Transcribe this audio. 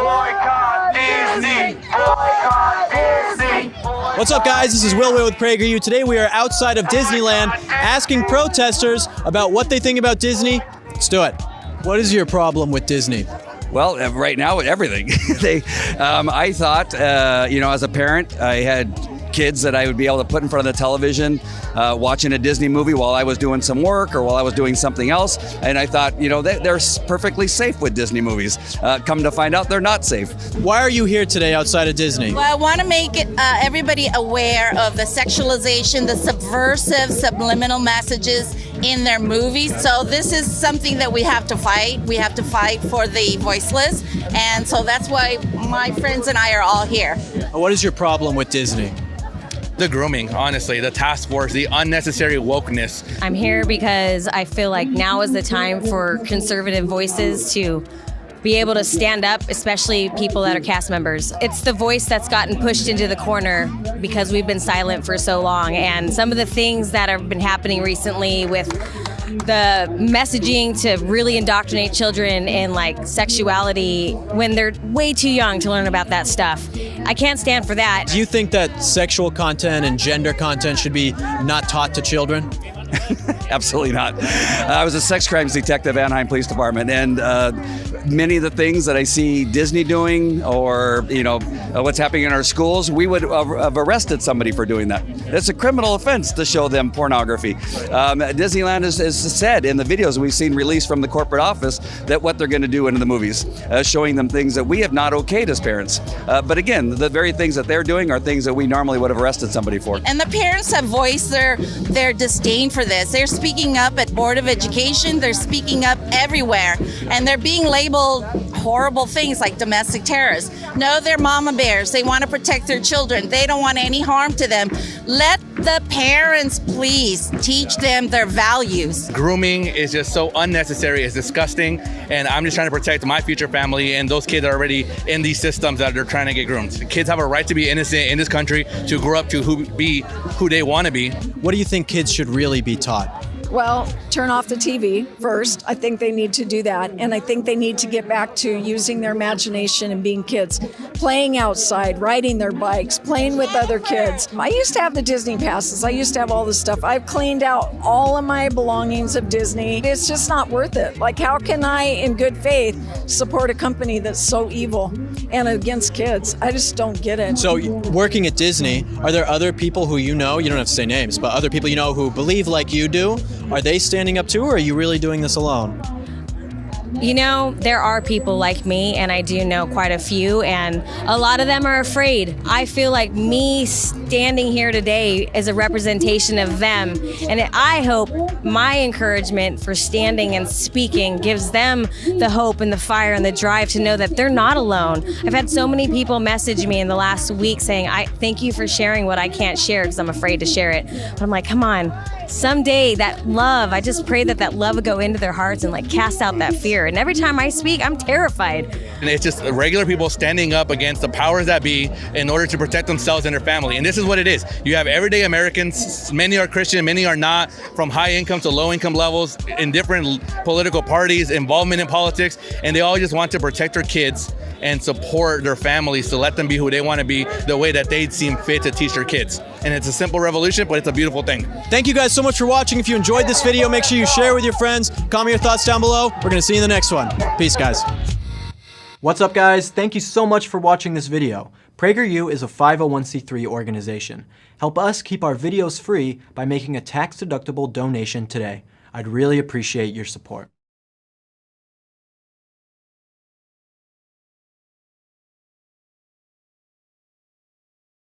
Boycott Disney! Boycott Disney! What's up, guys? This is Will with PragerU. Today we are outside of Disneyland asking protesters about what they think about Disney. Let's do it. What is your problem with Disney? Well, right now with everything. I thought, as a parent, I had kids that I would be able to put in front of the television watching a Disney movie while I was doing some work or while I was doing something else. And I thought, they're perfectly safe with Disney movies. Come to find out, they're not safe. Why are you here today outside of Disney? Well, I want to make everybody aware of the sexualization, the subversive, subliminal messages in their movies. So this is something that we have to fight. We have to fight for the voiceless. And so that's why my friends and I are all here. What is your problem with Disney? The grooming, honestly, the task force, the unnecessary wokeness. I'm here because I feel like now is the time for conservative voices to be able to stand up, especially people that are cast members. It's the voice that's gotten pushed into the corner because we've been silent for so long. And some of the things that have been happening recently with the messaging to really indoctrinate children in like sexuality when they're way too young to learn about that stuff. I can't stand for that. Do you think that sexual content and gender content should be not taught to children? Absolutely not. I was a sex crimes detective at Anaheim Police Department, and many of the things that I see Disney doing or, what's happening in our schools, we would have arrested somebody for doing that. It's a criminal offense to show them pornography. Disneyland has said in the videos we've seen released from the corporate office that what they're going to do in the movies, showing them things that we have not okayed as parents. But again, the very things that they're doing are things that we normally would have arrested somebody for. And the parents have voiced their disdain for this. They're speaking up at Board of Education. They're speaking up everywhere. And they're being labeled horrible things like domestic terrorists. No, they're mama bears. They want to protect their children. They don't want any harm to them. Let the parents please teach them their values. Grooming is just so unnecessary. It's disgusting. And I'm just trying to protect my future family and those kids that are already in these systems that they're trying to get groomed. The kids have a right to be innocent in this country, to grow up to be who they want to be. What do you think kids should really be taught? Well, turn off the TV first. I think they need to do that. And I think they need to get back to using their imagination and being kids, playing outside, riding their bikes, playing with other kids. I used to have the Disney passes. I used to have all this stuff. I've cleaned out all of my belongings of Disney. It's just not worth it. Like, how can I, in good faith, support a company that's so evil and against kids? I just don't get it. So, working at Disney, are there other people who you don't have to say names, but other people who believe like you do? Are they standing up too, or are you really doing this alone? There are people like me, and I do know quite a few, and a lot of them are afraid. I feel like me standing here today is a representation of them, and I hope my encouragement for standing and speaking gives them the hope and the fire and the drive to know that they're not alone. I've had so many people message me in the last week saying, I thank you for sharing what I can't share because I'm afraid to share it. But I'm like, come on, someday that love, I just pray that love would go into their hearts and cast out that fear. And every time I speak, I'm terrified. And it's just regular people standing up against the powers that be in order to protect themselves and their family. And this is what it is. You have everyday Americans, many are Christian, many are not, from high income to low income levels, in different political parties, involvement in politics, and they all just want to protect their kids and support their families to let them be who they want to be the way that they seem fit to teach their kids. And it's a simple revolution, but it's a beautiful thing. Thank you guys so much for watching. If you enjoyed this video, make sure you share with your friends. Comment your thoughts down below. We're going to see you in the next one. Peace, guys. What's up, guys? Thank you so much for watching this video. PragerU is a 501c3 organization. Help us keep our videos free by making a tax-deductible donation today. I'd really appreciate your support.